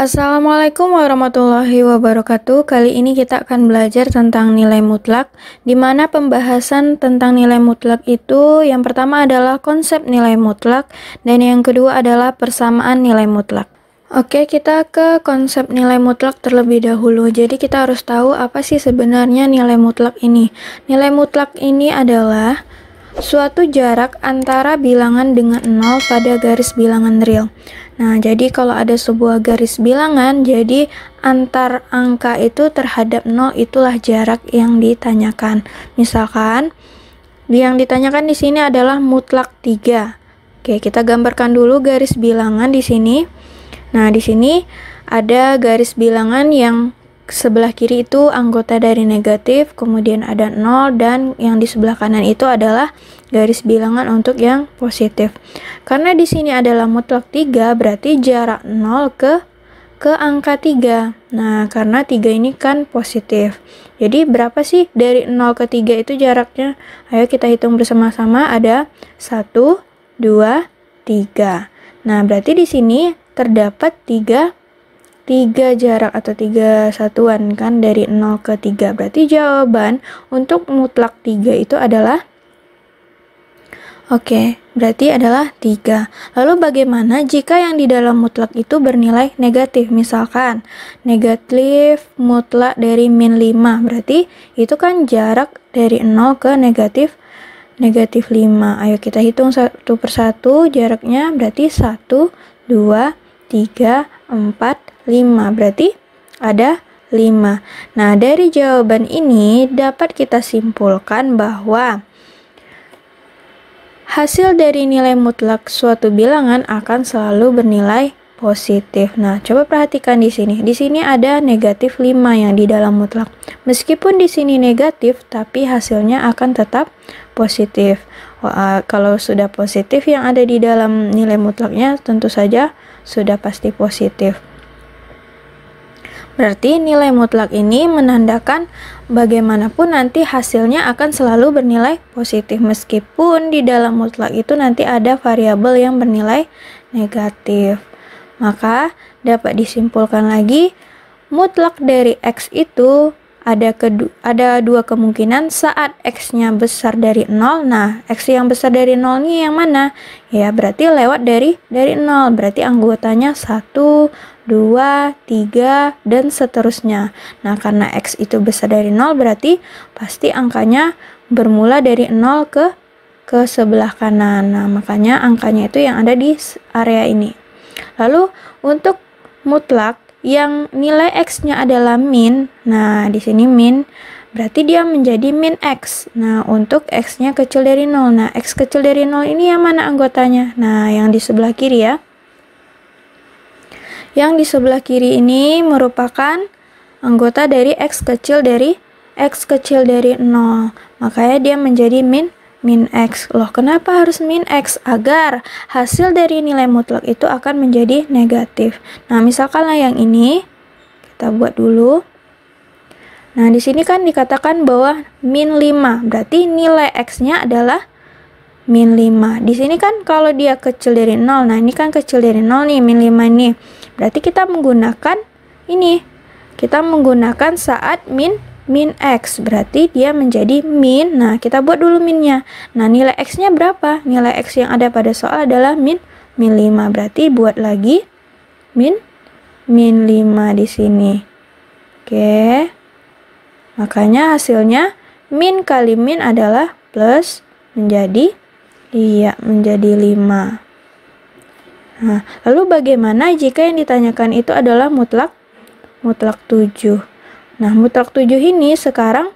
Assalamualaikum warahmatullahi wabarakatuh. Kali ini kita akan belajar tentang nilai mutlak, di mana pembahasan tentang nilai mutlak itu yang pertama adalah konsep nilai mutlak dan yang kedua adalah persamaan nilai mutlak. Oke, kita ke konsep nilai mutlak terlebih dahulu. Jadi kita harus tahu apa sih sebenarnya nilai mutlak ini. Nilai mutlak ini adalah suatu jarak antara bilangan dengan 0 pada garis bilangan real. Nah, jadi kalau ada sebuah garis bilangan, jadi antar angka itu terhadap 0 itulah jarak yang ditanyakan. Misalkan, yang ditanyakan di sini adalah mutlak 3. Oke, kita gambarkan dulu garis bilangan di sini. Nah, di sini ada garis bilangan yang sebelah kiri itu anggota dari negatif, kemudian ada 0, dan yang di sebelah kanan itu adalah garis bilangan untuk yang positif. Karena di sini adalah mutlak 3, berarti jarak 0 ke angka 3. Nah, karena 3 ini kan positif. Jadi berapa sih dari 0 ke 3 itu jaraknya? Ayo kita hitung bersama-sama. Ada 1, 2, 3. Nah, berarti di sini terdapat 3 jarak atau 3 satuan kan dari 0 ke 3. Berarti jawaban untuk mutlak 3 itu adalah berarti adalah 3. Lalu bagaimana jika yang di dalam mutlak itu bernilai negatif? Misalkan negatif mutlak dari min 5. Berarti itu kan jarak dari 0 ke negatif 5. Ayo kita hitung satu persatu jaraknya. Berarti 1, 2, 3, 4, 5. Berarti ada 5. Nah, dari jawaban ini dapat kita simpulkan bahwa hasil dari nilai mutlak suatu bilangan akan selalu bernilai positif. Nah, coba perhatikan di sini. Di sini ada negatif 5 yang di dalam mutlak. Meskipun di sini negatif, tapi hasilnya akan tetap positif. Kalau sudah positif yang ada di dalam nilai mutlaknya tentu saja sudah pasti positif. Berarti nilai mutlak ini menandakan bagaimanapun nanti hasilnya akan selalu bernilai positif, meskipun di dalam mutlak itu nanti ada variabel yang bernilai negatif. Maka dapat disimpulkan lagi mutlak dari X itu ada dua kemungkinan saat X-nya besar dari 0. Nah, X yang besar dari 0 ini yang mana? Ya, berarti lewat dari 0. Berarti anggotanya 1, 2, 3, dan seterusnya. Nah, karena X itu besar dari 0, berarti pasti angkanya bermula dari 0 ke sebelah kanan. Nah, makanya angkanya itu yang ada di area ini. Lalu, untuk mutlak yang nilai X-nya adalah min, nah di sini min, berarti dia menjadi min X. Nah, untuk X-nya kecil dari 0. Nah, X kecil dari 0 ini yang mana anggotanya? Nah, yang di sebelah kiri ya. Yang di sebelah kiri ini merupakan anggota dari X kecil dari 0. Makanya dia menjadi min X. Loh, kenapa harus min X? Agar hasil dari nilai mutlak itu akan menjadi negatif. Nah, misalkanlah yang ini kita buat dulu. Nah, di sini kan dikatakan bahwa min 5. Berarti nilai X-nya adalah min 5. Di sini kan kalau dia kecil dari 0. Nah, ini kan kecil dari 0 nih, min 5 nih. Berarti kita menggunakan ini. Kita menggunakan saat min X, berarti dia menjadi min. Nah, kita buat dulu minnya. Nah, nilai X-nya berapa? Nilai X yang ada pada soal adalah min 5. Berarti buat lagi min 5 di sini. Oke. Makanya hasilnya min kali min adalah plus menjadi 5. Nah, lalu bagaimana jika yang ditanyakan itu adalah mutlak 7? Nah, mutlak 7 ini sekarang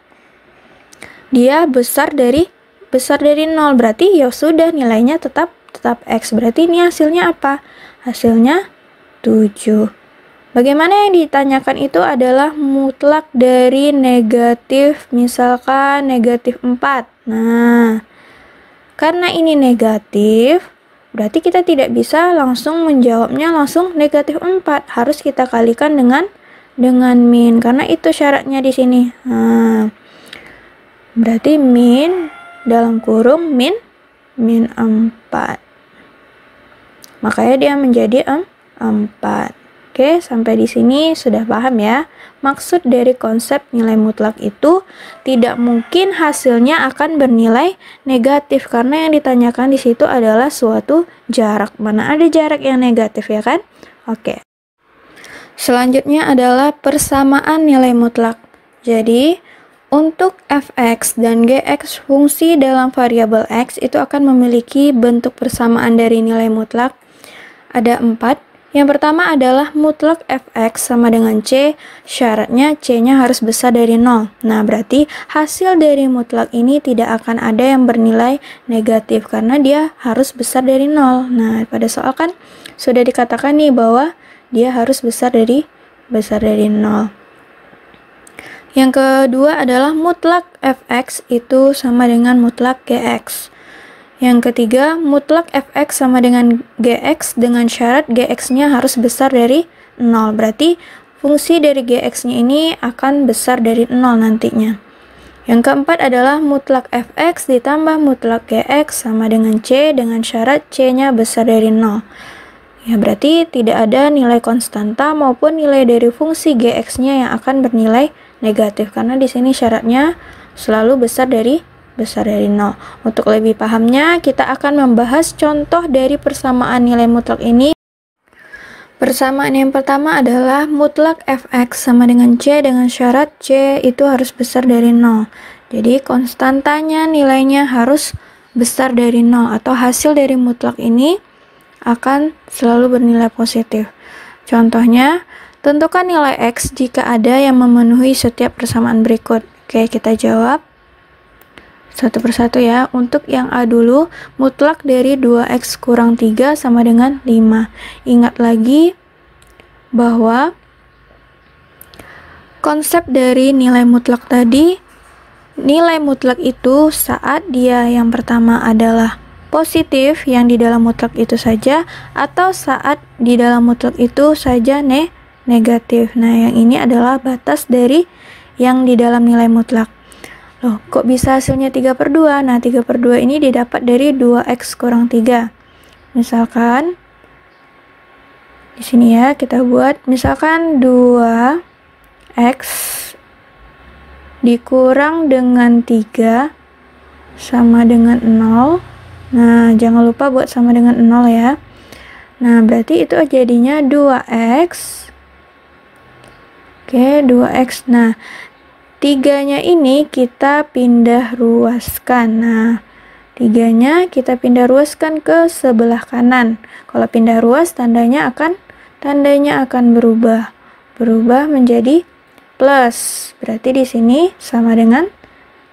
dia besar dari 0, berarti ya sudah nilainya tetap X. Berarti ini hasilnya apa? Hasilnya 7. Bagaimana yang ditanyakan itu adalah mutlak dari negatif, misalkan negatif 4. Nah, karena ini negatif, berarti kita tidak bisa langsung menjawabnya langsung negatif 4. Harus kita kalikan dengan dengan min, karena itu syaratnya di sini. Nah, berarti min dalam kurung min 4. Makanya dia menjadi 4. Oke, sampai di sini sudah paham ya. Maksud dari konsep nilai mutlak itu tidak mungkin hasilnya akan bernilai negatif, karena yang ditanyakan di situ adalah suatu jarak. Mana ada jarak yang negatif ya kan? Oke. Selanjutnya adalah persamaan nilai mutlak. Jadi, untuk fx dan gx fungsi dalam variabel x itu akan memiliki bentuk persamaan dari nilai mutlak. Ada 4. Yang pertama adalah mutlak fx sama dengan c, syaratnya c-nya harus besar dari 0. Nah, berarti hasil dari mutlak ini tidak akan ada yang bernilai negatif karena dia harus besar dari 0. Nah, pada soal kan sudah dikatakan nih bahwa dia harus besar dari 0. Yang kedua adalah mutlak fx itu sama dengan mutlak gx. Yang ketiga, mutlak fx sama dengan gx dengan syarat gx-nya harus besar dari 0. Berarti fungsi dari gx-nya ini akan besar dari 0 nantinya. Yang keempat adalah mutlak fx ditambah mutlak gx sama dengan c dengan syarat c-nya besar dari 0. Ya, berarti tidak ada nilai konstanta maupun nilai dari fungsi gx-nya yang akan bernilai negatif karena di sini syaratnya selalu besar dari 0. Untuk lebih pahamnya, kita akan membahas contoh dari persamaan nilai mutlak ini. Persamaan yang pertama adalah mutlak fx sama dengan c dengan syarat c itu harus besar dari 0. Jadi konstantanya nilainya harus besar dari 0 atau hasil dari mutlak ini akan selalu bernilai positif. Contohnya, tentukan nilai x jika ada yang memenuhi setiap persamaan berikut. Oke, kita jawab satu persatu ya. Untuk yang A dulu, mutlak dari 2x kurang 3 sama dengan 5. Ingat lagi bahwa konsep dari nilai mutlak tadi, nilai mutlak itu saat dia yang pertama adalah positif yang di dalam mutlak itu saja, atau saat di dalam mutlak itu saja negatif. Nah, yang ini adalah batas dari yang di dalam nilai mutlak. Loh, kok bisa hasilnya 3/2? Nah, 3/2 ini didapat dari 2x kurang 3. Misalkan, di sini ya, kita buat, misalkan 2x dikurang dengan 3 sama dengan 0. Nah, jangan lupa buat sama dengan 0 ya. Nah, berarti itu jadinya 2x. Oke, 2x. Nah, 3-nya ini kita pindah ruaskan. Nah, 3-nya kita pindah ruaskan ke sebelah kanan. Kalau pindah ruas, tandanya akan berubah menjadi plus. Berarti di sini sama dengan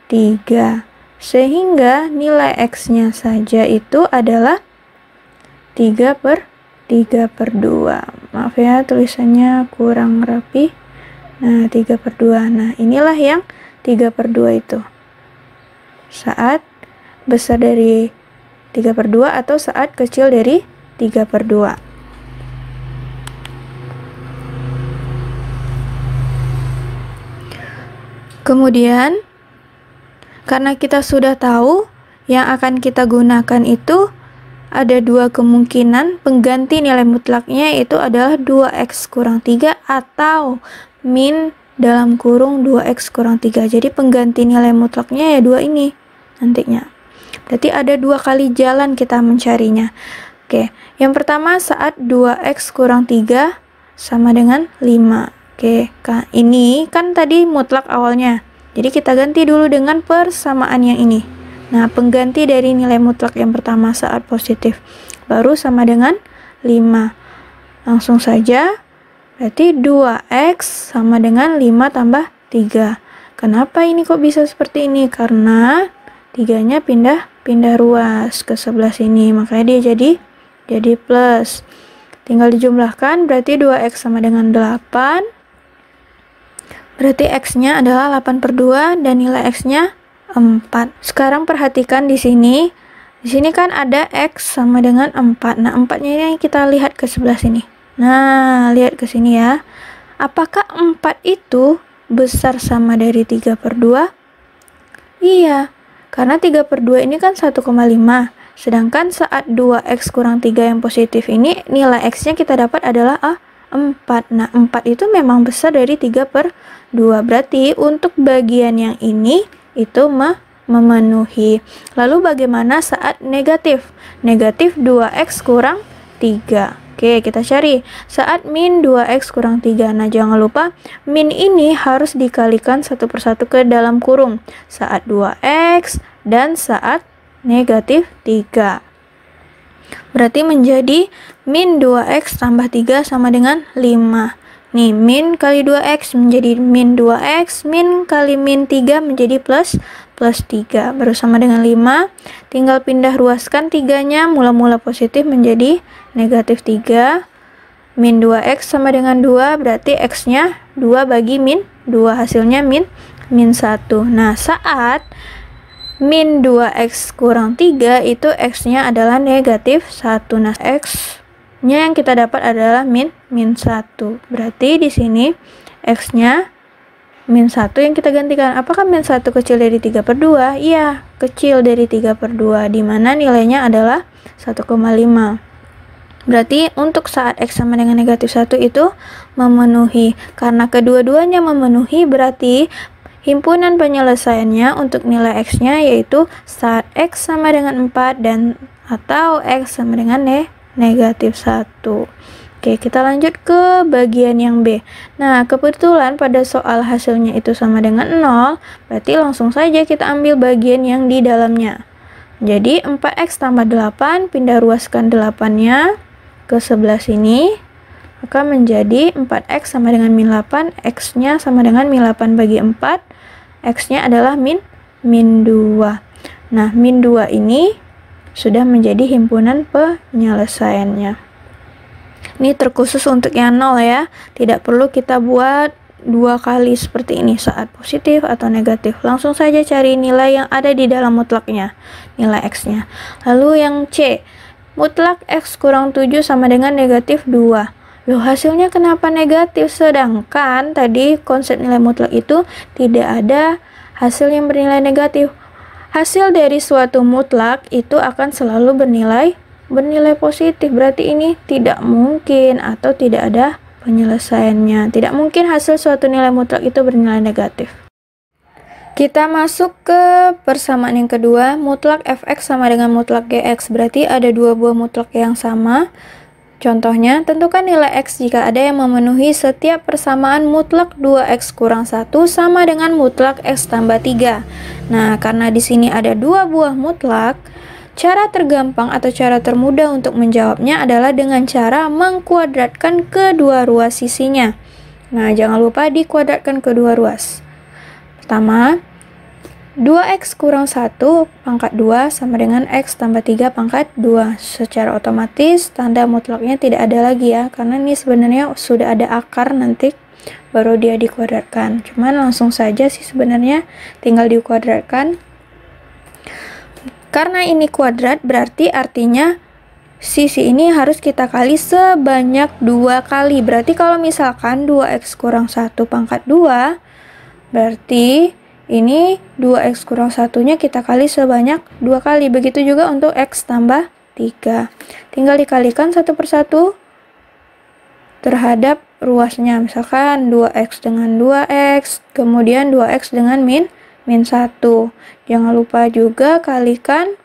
3. Sehingga nilai x-nya saja itu adalah 3/2. Maaf ya, tulisannya kurang rapi. Nah, 3/2. Nah, inilah yang 3/2 itu. Saat besar dari 3/2 atau saat kecil dari 3/2. Kemudian, karena kita sudah tahu yang akan kita gunakan itu ada 2 kemungkinan pengganti nilai mutlaknya, yaitu adalah 2x kurang 3 atau min dalam kurung 2x kurang 3. Jadi pengganti nilai mutlaknya ya 2 ini nantinya. Berarti ada 2 kali jalan kita mencarinya. Oke, yang pertama saat 2x kurang 3 sama dengan 5. Oke, ini kan tadi mutlak awalnya. Jadi kita ganti dulu dengan persamaan yang ini. Nah, pengganti dari nilai mutlak yang pertama saat positif baru sama dengan 5. Langsung saja, berarti 2x sama dengan 5 tambah 3. Kenapa ini kok bisa seperti ini? Karena 3-nya pindah ruas ke sebelah sini, makanya dia jadi plus. Tinggal dijumlahkan, berarti 2x sama dengan 8. Berarti x-nya adalah 8/2 dan nilai x-nya 4. Sekarang perhatikan di sini. Di sini kan ada x sama dengan 4. Nah, 4-nya ini kita lihat ke sebelah sini. Nah, lihat ke sini ya. Apakah 4 itu besar sama dari 3/2? Iya, karena 3/2 ini kan 1,5. Sedangkan saat 2x kurang 3 yang positif ini, nilai x-nya kita dapat adalah 4. Nah, 4 itu memang besar dari 3/2. Berarti untuk bagian yang ini itu memenuhi. Lalu bagaimana saat negatif? Negatif 2x kurang 3. Oke, kita cari saat min 2x kurang 3. Nah, jangan lupa min ini harus dikalikan satu persatu ke dalam kurung. Saat 2x dan saat negatif 3. Berarti menjadi min 2x tambah 3 sama dengan 5. Nih, min kali 2x menjadi min 2x, min kali min 3 menjadi plus 3. Baru sama dengan 5. Tinggal pindah ruaskan 3-nya, mula-mula positif menjadi negatif 3. Min 2x sama dengan 2, berarti x-nya 2 bagi min 2. Hasilnya min 1. Nah, saat min 2x kurang 3 itu x-nya adalah negatif 1. Nah, x-nya yang kita dapat adalah min 1. Berarti di sini x-nya min 1 yang kita gantikan. Apakah min 1 kecil dari 3/2? Iya, kecil dari 3/2, di mana nilainya adalah 1,5. Berarti untuk saat x sama dengan negatif 1 itu memenuhi. Karena kedua-duanya memenuhi, berarti himpunan penyelesaiannya untuk nilai x-nya yaitu saat x sama dengan 4 dan atau x sama dengan negatif 1. Oke, kita lanjut ke bagian yang B. Nah, kebetulan pada soal hasilnya itu sama dengan 0, berarti langsung saja kita ambil bagian yang di dalamnya. Jadi 4x tambah 8, pindah ruaskan 8-nya ke sebelah sini, maka menjadi 4x sama dengan min 8, x-nya sama dengan min 8 bagi 4, x-nya adalah min 2. Nah, min 2 ini sudah menjadi himpunan penyelesaiannya. Ini terkhusus untuk yang 0 ya, tidak perlu kita buat 2 kali seperti ini saat positif atau negatif. Langsung saja cari nilai yang ada di dalam mutlaknya, nilai x-nya. Lalu yang C, mutlak x kurang 7 sama dengan negatif 2. Loh, hasilnya kenapa negatif? Sedangkan tadi konsep nilai mutlak itu tidak ada hasil yang bernilai negatif. Hasil dari suatu mutlak itu akan selalu bernilai positif. Berarti ini tidak mungkin atau tidak ada penyelesaiannya. Tidak mungkin hasil suatu nilai mutlak itu bernilai negatif. Kita masuk ke persamaan yang kedua, mutlak fx sama dengan mutlak gx. Berarti ada dua buah mutlak yang sama. Contohnya, tentukan nilai x jika ada yang memenuhi setiap persamaan mutlak 2x kurang 1 sama dengan mutlak x tambah 3. Nah, karena di sini ada dua buah mutlak, cara tergampang atau cara termudah untuk menjawabnya adalah dengan cara mengkuadratkan kedua ruas sisinya. Nah, jangan lupa dikuadratkan kedua ruas. Pertama, 2x kurang 1 pangkat 2 sama dengan x tambah 3 pangkat 2. Secara otomatis tanda mutlaknya tidak ada lagi ya, karena ini sebenarnya sudah ada akar nanti baru dia dikuadratkan. Cuman langsung saja sih sebenarnya tinggal dikuadratkan. Karena ini kuadrat berarti artinya sisi ini harus kita kali sebanyak 2 kali. Berarti kalau misalkan 2x kurang 1 pangkat 2, berarti ini 2x kurang 1-nya kita kali sebanyak 2 kali. Begitu juga untuk x tambah 3. Tinggal dikalikan satu persatu terhadap ruasnya. Misalkan 2x dengan 2x, kemudian 2x dengan min 1. Jangan lupa juga kalikan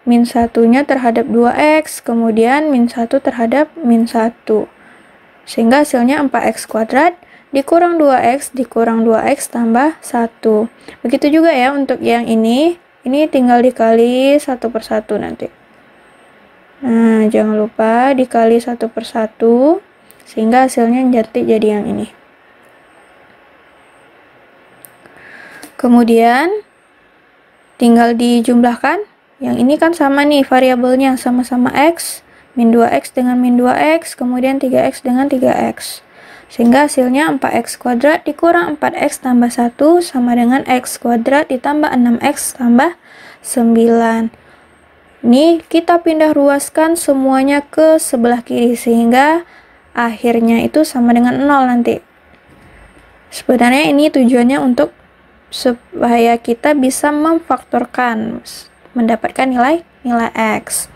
min 1-nya terhadap 2x, kemudian min 1 terhadap min 1. Sehingga hasilnya 4x kuadrat dikurang 2x dikurang 2x tambah 1. Begitu juga ya untuk yang ini tinggal dikali satu persatu nanti. Nah, jangan lupa dikali satu persatu sehingga hasilnya jadi yang ini. Kemudian tinggal dijumlahkan. Yang ini kan sama nih variabelnya, sama-sama x, min 2x dengan min 2x, kemudian 3x dengan 3x. Sehingga hasilnya 4x kuadrat dikurang 4x tambah 1 sama dengan x kuadrat ditambah 6x tambah 9. Ini kita pindah ruaskan semuanya ke sebelah kiri sehingga akhirnya itu sama dengan 0 nanti. Sebenarnya ini tujuannya untuk supaya kita bisa memfaktorkan, mendapatkan nilai X.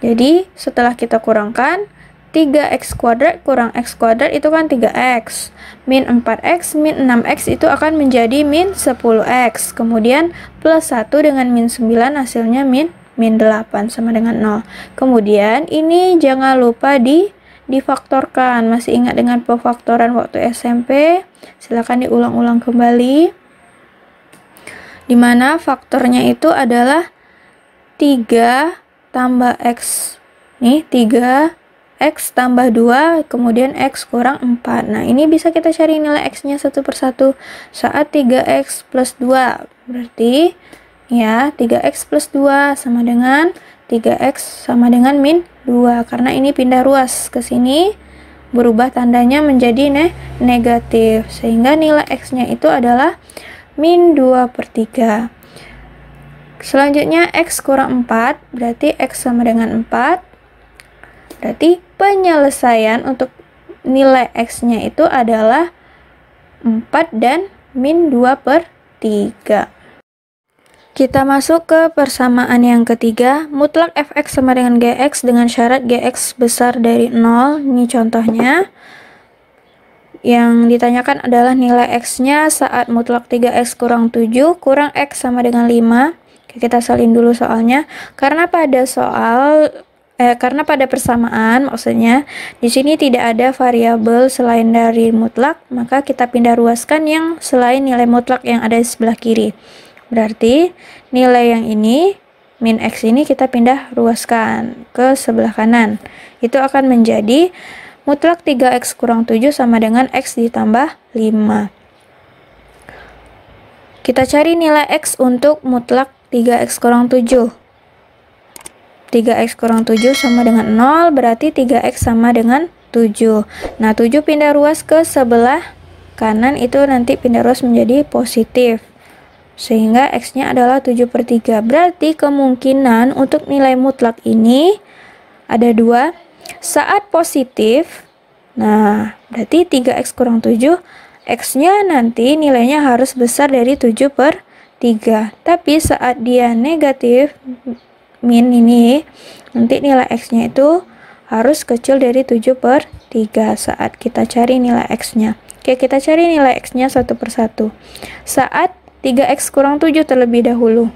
Jadi setelah kita kurangkan, 3x kuadrat kurang x kuadrat itu kan 3x. Min 4x min 6x itu akan menjadi min 10x. Kemudian plus 1 dengan min 9 hasilnya min 8 sama dengan 0. Kemudian ini jangan lupa difaktorkan. Masih ingat dengan pemfaktoran waktu SMP? Silakan diulang-ulang kembali. Dimana faktornya itu adalah 3 tambah x. Nih 3x tambah 2, kemudian x kurang 4. Nah, ini bisa kita cari nilai x-nya satu persatu. Saat 3x plus 2, berarti ya 3x plus 2 sama dengan 3x sama dengan min 2. Karena ini pindah ruas ke sini, berubah tandanya menjadi negatif. Sehingga nilai x-nya itu adalah min 2/3. Selanjutnya x kurang 4, berarti x sama dengan 4. Berarti penyelesaian untuk nilai x-nya itu adalah 4 dan min 2/3. Kita masuk ke persamaan yang ketiga. Mutlak fx sama dengan gx dengan syarat gx besar dari 0. Ini contohnya. Yang ditanyakan adalah nilai x-nya saat mutlak 3x kurang 7 kurang x sama dengan 5. Kita salin dulu soalnya. Karena pada persamaan, maksudnya di sini tidak ada variabel selain dari mutlak, maka kita pindah ruaskan yang selain nilai mutlak yang ada di sebelah kiri. Berarti nilai yang ini, min x ini kita pindah ruaskan ke sebelah kanan. Itu akan menjadi mutlak 3x kurang 7 sama dengan x ditambah 5. Kita cari nilai x untuk mutlak 3x kurang 7. 3x kurang 7 sama dengan 0, berarti 3x sama dengan 7. Nah, 7 pindah ruas ke sebelah kanan, itu nanti pindah ruas menjadi positif. Sehingga x-nya adalah 7/3. Berarti kemungkinan untuk nilai mutlak ini ada 2. Saat positif, nah berarti 3x kurang 7, x-nya nanti nilainya harus besar dari 7/3. Tapi saat dia negatif, min ini, nanti nilai x-nya itu harus kecil dari 7/3 saat kita cari nilai x-nya. Oke, kita cari nilai x-nya satu persatu. Saat 3x kurang 7 terlebih dahulu.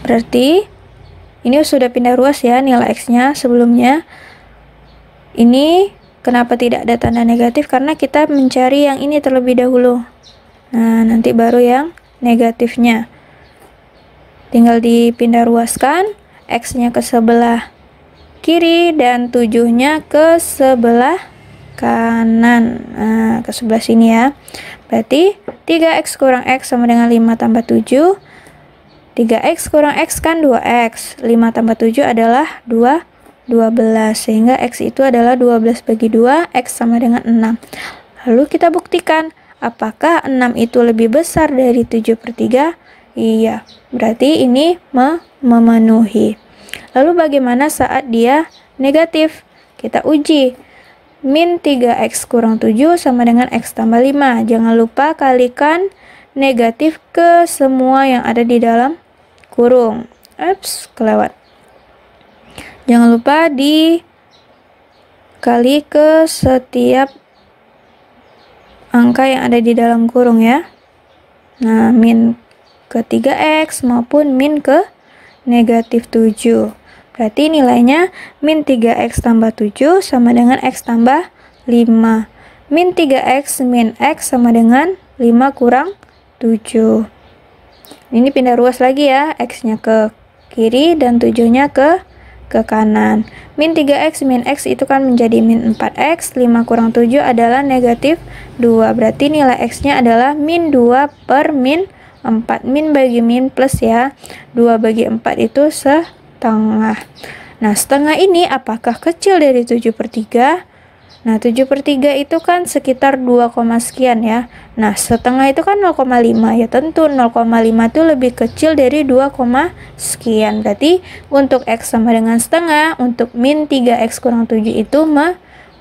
Berarti ini sudah pindah ruas ya nilai x-nya sebelumnya. Ini kenapa tidak ada tanda negatif? Karena kita mencari yang ini terlebih dahulu. Nah, nanti baru yang negatifnya. Tinggal dipindah ruaskan, x-nya ke sebelah kiri dan 7-nya ke sebelah kanan. Nah, ke sebelah sini ya. Berarti 3x kurang x sama dengan 5 tambah 7. 3x kurang x kan 2x. 5 tambah 7 adalah 12. Sehingga x itu adalah 12 bagi 2, x sama dengan 6. Lalu kita buktikan, apakah 6 itu lebih besar dari 7/3? Iya, berarti ini memenuhi. Lalu bagaimana saat dia negatif? Kita uji. Min 3x kurang 7 sama dengan x tambah 5. Jangan lupa kalikan negatif ke semua yang ada di dalam kurung. Ups, kelewat. Jangan lupa dikali ke setiap angka yang ada di dalam kurung ya. Nah, min ke 3x maupun min ke negatif 7. Berarti nilainya min 3x tambah 7 sama dengan x tambah 5. Min 3x min x sama dengan 5 kurang 7. Ini pindah ruas lagi ya, x-nya ke kiri dan 7-nya ke kanan. Min 3x min x itu kan menjadi min 4x, 5 kurang 7 adalah negatif 2. Berarti nilai x-nya adalah min 2 per min 4. Min bagi min plus ya. 2 bagi 4 itu setengah. Nah, setengah ini apakah kecil dari 7/3? Nah, 7/3 itu kan sekitar 2, sekian ya. Nah, setengah itu kan 0,5 ya. Tentu 0,5 itu lebih kecil dari 2, sekian. Berarti untuk x sama dengan setengah, untuk min 3x kurang 7 itu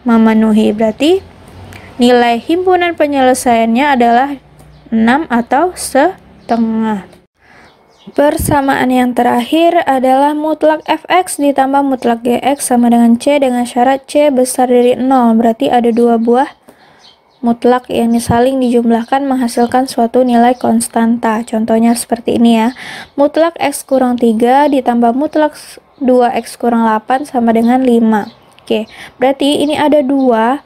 memenuhi. Berarti nilai himpunan penyelesaiannya adalah 6 atau setengah. Persamaan yang terakhir adalah mutlak fx ditambah mutlak gx sama dengan c dengan syarat c besar dari 0. Berarti ada dua buah mutlak yang saling dijumlahkan menghasilkan suatu nilai konstanta. Contohnya seperti ini ya. Mutlak x kurang 3 ditambah mutlak 2x kurang 8 sama dengan 5. Oke, berarti ini ada dua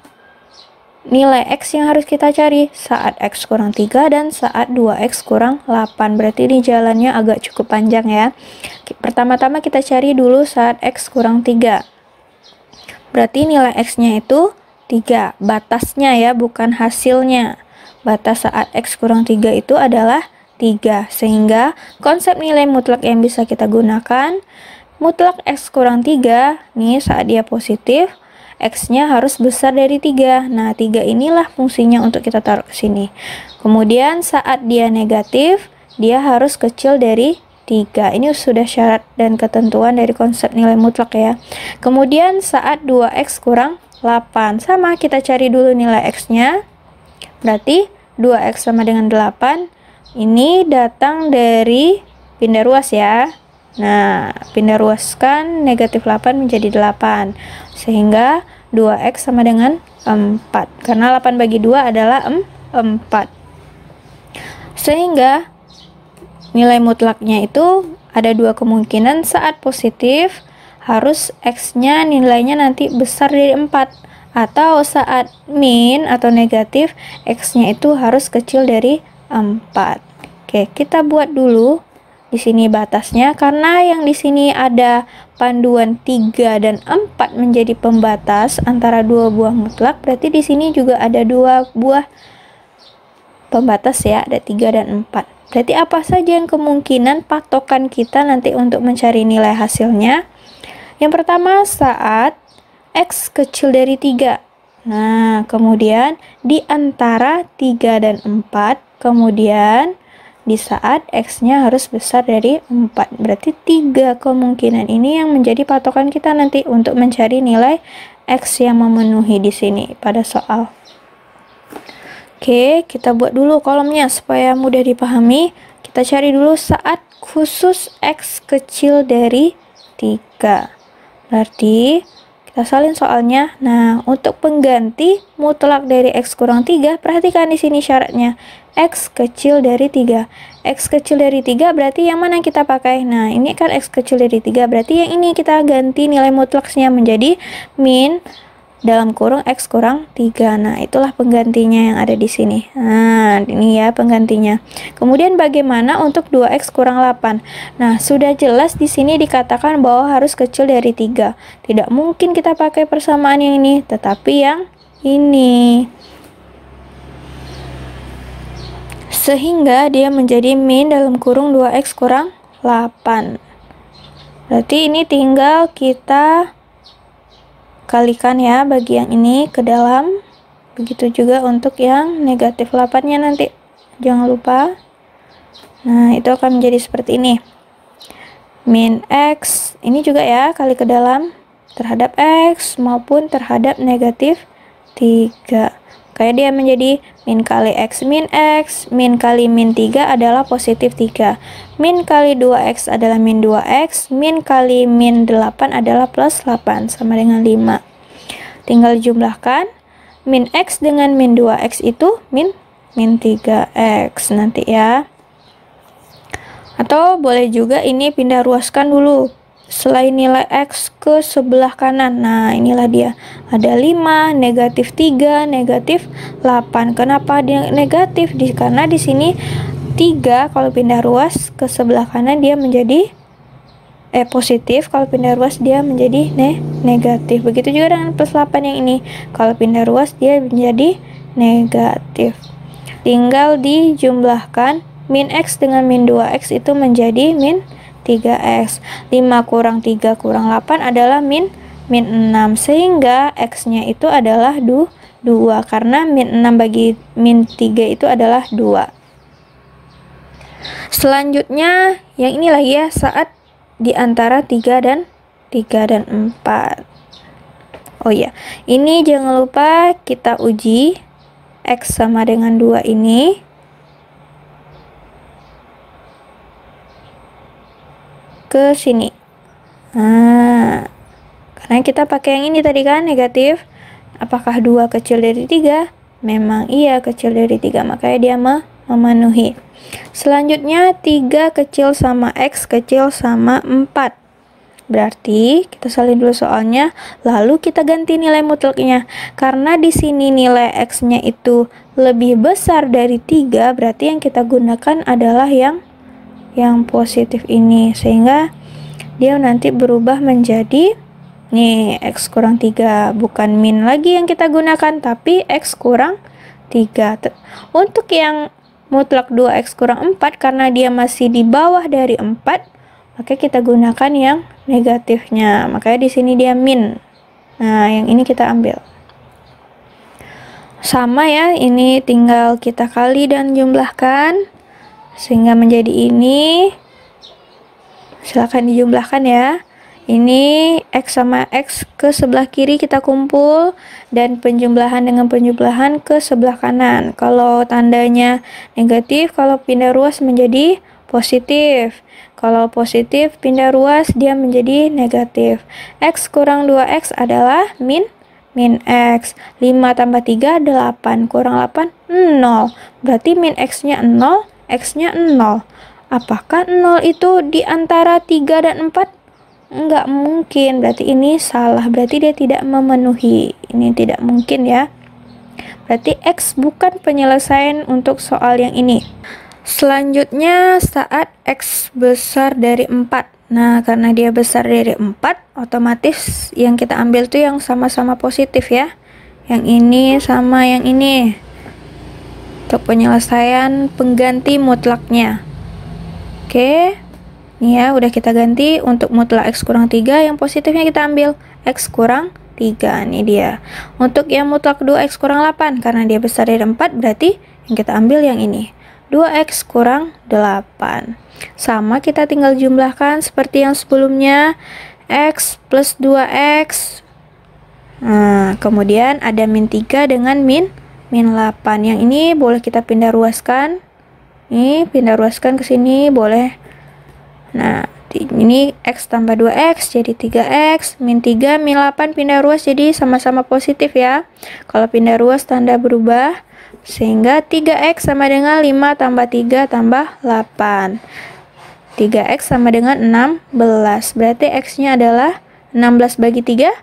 nilai x yang harus kita cari saat x kurang 3 dan saat 2x kurang 8. Berarti ini jalannya agak cukup panjang ya. Pertama-tama kita cari dulu saat x kurang 3. Berarti nilai x-nya itu 3. Batasnya ya, bukan hasilnya. Batas saat x kurang 3 itu adalah 3. Sehingga konsep nilai mutlak yang bisa kita gunakan, mutlak x kurang 3, nih saat dia positif, x-nya harus besar dari 3. Nah, 3 inilah fungsinya untuk kita taruh ke sini. Kemudian saat dia negatif, dia harus kecil dari 3. Ini sudah syarat dan ketentuan dari konsep nilai mutlak ya. Kemudian saat 2x kurang 8. Sama, kita cari dulu nilai x-nya. Berarti 2x sama dengan 8. Ini datang dari pindah ruas ya. Nah, pindah ruaskan negatif 8 menjadi 8. Sehingga 2x sama dengan 4. Karena 8 bagi 2 adalah 4. Sehingga nilai mutlaknya itu ada dua kemungkinan. Saat positif harus x-nya nilainya nanti besar dari 4. Atau saat min atau negatif x-nya itu harus kecil dari 4. Oke, kita buat dulu di sini batasnya, karena yang di sini ada panduan 3 dan 4 menjadi pembatas antara dua buah mutlak, berarti di sini juga ada dua buah pembatas ya, ada 3 dan 4. Berarti apa saja yang kemungkinan patokan kita nanti untuk mencari nilai hasilnya? Yang pertama saat x kecil dari 3. Nah, kemudian di antara 3 dan 4, kemudian di saat x-nya harus besar dari 4. Berarti 3 kemungkinan ini yang menjadi patokan kita nanti untuk mencari nilai x yang memenuhi di sini pada soal. Oke, kita buat dulu kolomnya supaya mudah dipahami. Kita cari dulu saat khusus x kecil dari 3. Berarti kita salin soalnya. Nah, untuk pengganti mutlak dari x kurang 3, perhatikan di sini syaratnya. X kecil dari 3. X kecil dari 3 berarti yang mana kita pakai? Nah, ini kan x kecil dari 3, berarti yang ini kita ganti nilai mutlaknya menjadi min dalam kurung x kurang 3. Nah, itulah penggantinya yang ada di sini. Nah, ini ya penggantinya. Kemudian bagaimana untuk 2x kurang 8? Nah, sudah jelas di sini dikatakan bahwa harus kecil dari 3. Tidak mungkin kita pakai persamaan yang ini, tetapi yang ini. Sehingga dia menjadi min dalam kurung 2x kurang 8. Berarti ini tinggal kita kalikan ya bagi yang ini ke dalam. Begitu juga untuk yang negatif 8-nya nanti. Jangan lupa. Nah, itu akan menjadi seperti ini. Min x, ini juga ya kali ke dalam terhadap x maupun terhadap negatif 3. Kayak dia menjadi min kali x, min kali min 3 adalah positif 3. Min kali 2x adalah min 2x, min kali min 8 adalah plus 8, sama dengan 5. Tinggal jumlahkan, min x dengan min 2x itu min 3x nanti ya. Atau boleh juga ini pindah ruaskan dulu. Selain nilai x ke sebelah kanan. Nah, inilah dia. Ada 5, negatif 3, negatif 8. Kenapa dia negatif? Karena di sini 3 kalau pindah ruas ke sebelah kanan dia menjadi positif. Kalau pindah ruas dia menjadi negatif. Begitu juga dengan plus 8 yang ini. Kalau pindah ruas dia menjadi negatif. Tinggal dijumlahkan. Min x dengan min 2x itu menjadi min 3x. 5 kurang 3 kurang 8 adalah min 6. Sehingga x-nya itu adalah 2. Karena min 6 bagi min 3 itu adalah 2. Selanjutnya, yang ini lagi ya, saat di antara 3 dan 4. Oh iya, ini jangan lupa kita uji X sama dengan 2 ini ke sini. Nah, karena kita pakai yang ini tadi kan, negatif. Apakah 2 kecil dari 3? Memang iya, kecil dari 3, makanya dia memenuhi. Selanjutnya 3 kecil sama X kecil sama 4. Berarti kita salin dulu soalnya, lalu kita ganti nilai mutlaknya. Karena di sini nilai X-nya itu lebih besar dari 3, berarti yang kita gunakan adalah yang positif ini, sehingga dia nanti berubah menjadi nih X kurang 3, bukan min lagi yang kita gunakan, tapi X kurang 3. Untuk yang mutlak 2X kurang 4, karena dia masih di bawah dari 4, maka kita gunakan yang negatifnya, makanya di sini dia min. Nah, yang ini kita ambil. Sama ya, ini tinggal kita kali dan jumlahkan sehingga menjadi ini. Silakan dijumlahkan ya. Ini X sama X ke sebelah kiri kita kumpul, dan penjumlahan dengan penjumlahan ke sebelah kanan. Kalau tandanya negatif, kalau pindah ruas menjadi positif. Kalau positif pindah ruas dia menjadi negatif. X kurang 2X adalah min X. 5 tambah 3 8, kurang 8 0. Berarti min X-nya 0, X-nya 0. Apakah 0 itu di antara 3 dan 4? Enggak mungkin, berarti ini salah, berarti dia tidak memenuhi. Ini tidak mungkin ya. Berarti X bukan penyelesaian untuk soal yang ini. Selanjutnya saat X besar dari 4. Nah, karena dia besar dari 4, otomatis yang kita ambil tuh yang sama-sama positif ya. Yang ini sama yang ini. Untuk penyelesaian pengganti mutlaknya. Oke. Ini ya, udah kita ganti. Untuk mutlak X kurang 3, yang positifnya kita ambil X kurang 3. Ini dia. Untuk yang mutlak 2X kurang 8, karena dia besar dari 4, berarti yang kita ambil yang ini. 2X kurang 8. Sama, kita tinggal jumlahkan seperti yang sebelumnya. X plus 2X. Nah, kemudian ada min 3 dengan min 8. Yang ini boleh kita pindah ruaskan. Ini pindah ruaskan ke sini, boleh. Nah, ini X tambah 2X jadi 3X, min 3, min 8 pindah ruas jadi sama-sama positif ya. Kalau pindah ruas tanda berubah, sehingga 3X sama dengan 5 tambah 3 tambah 8. 3X sama dengan 16, berarti X-nya adalah 16 bagi 3.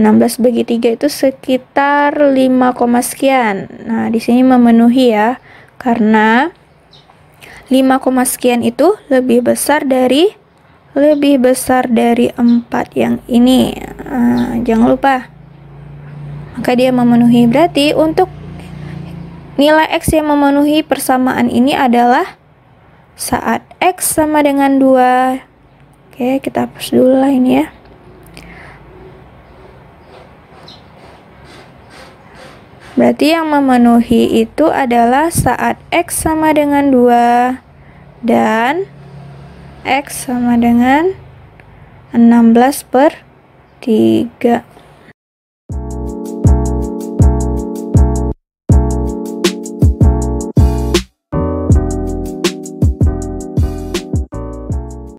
16 bagi 3 itu sekitar 5, sekian. Nah, di sini memenuhi ya, karena 5, sekian itu lebih besar dari 4 yang ini. Jangan lupa. Maka dia memenuhi. Berarti untuk nilai X yang memenuhi persamaan ini adalah saat X sama dengan 2. Oke, kita hapus dulu lah ini ya. Berarti yang memenuhi itu adalah saat X sama dengan 2 dan X sama dengan 16/3.